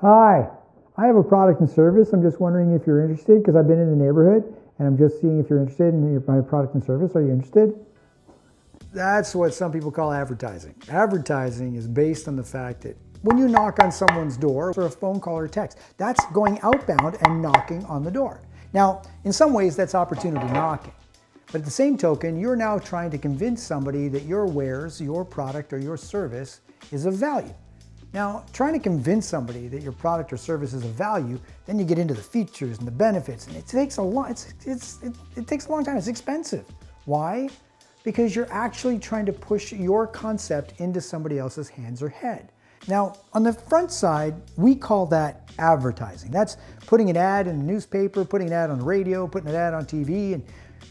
Hi, I have a product and service. I'm just wondering if you're interested because I've been in the neighborhood and I'm just seeing if you're interested in my product and service. Are you interested? That's what some people call advertising. Advertising is based on the fact that when you knock on someone's door or a phone call or text, that's going outbound and knocking on the door. Now, in some ways, that's opportunity knocking. But at the same token, you're now trying to convince somebody that your wares, your product, or your service is of value. Now, trying to convince somebody that your product or service is of value, then you get into the features and the benefits, and it takes a long time. It's expensive. Why? Because you're actually trying to push your concept into somebody else's hands or head. Now, on the front side, we call that advertising. That's putting an ad in a newspaper, putting an ad on the radio, putting an ad on TV, and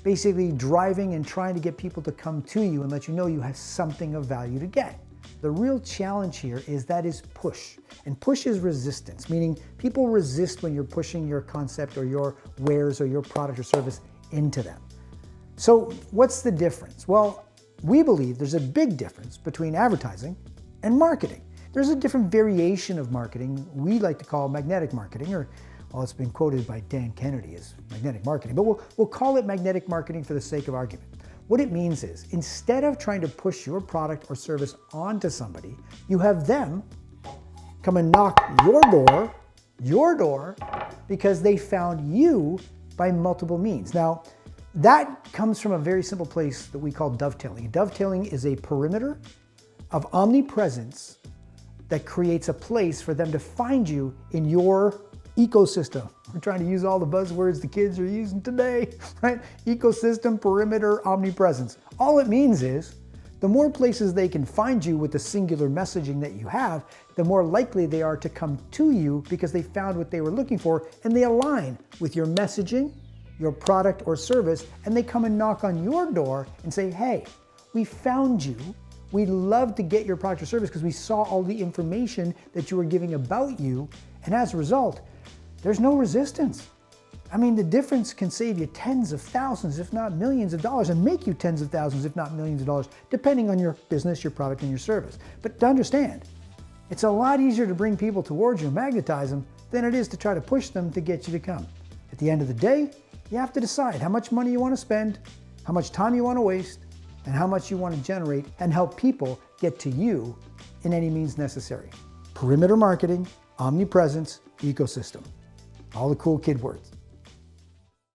basically driving and trying to get people to come to you and let you know you have something of value to get. The real challenge here is push. And push is resistance, meaning people resist when you're pushing your concept or your wares or your product or service into them. So what's the difference? Well, we believe there's a big difference between advertising and marketing. There's a different variation of marketing we like to call magnetic marketing, or well, it's been quoted by Dan Kennedy as magnetic marketing, but we'll call it magnetic marketing for the sake of argument. What it means is, instead of trying to push your product or service onto somebody, you have them come and knock your door, because they found you by multiple means. Now, that comes from a very simple place that we call dovetailing. Dovetailing is a perimeter of omnipresence that creates a place for them to find you in your ecosystem. We're trying to use all the buzzwords the kids are using today, right? Ecosystem, perimeter, omnipresence. All it means is the more places they can find you with the singular messaging that you have, the more likely they are to come to you because they found what they were looking for and they align with your messaging, your product or service, and they come and knock on your door and say, hey, we found you. We'd love to get your product or service because we saw all the information that you were giving about you. And as a result, there's no resistance. I mean, the difference can save you tens of thousands, if not millions of dollars, and make you tens of thousands, if not millions of dollars, depending on your business, your product, and your service. But to understand, it's a lot easier to bring people towards you and magnetize them than it is to try to push them to get you to come. At the end of the day, you have to decide how much money you want to spend, how much time you want to waste, and how much you want to generate and help people get to you in any means necessary. Perimeter marketing, omnipresence, ecosystem. All the cool kid words.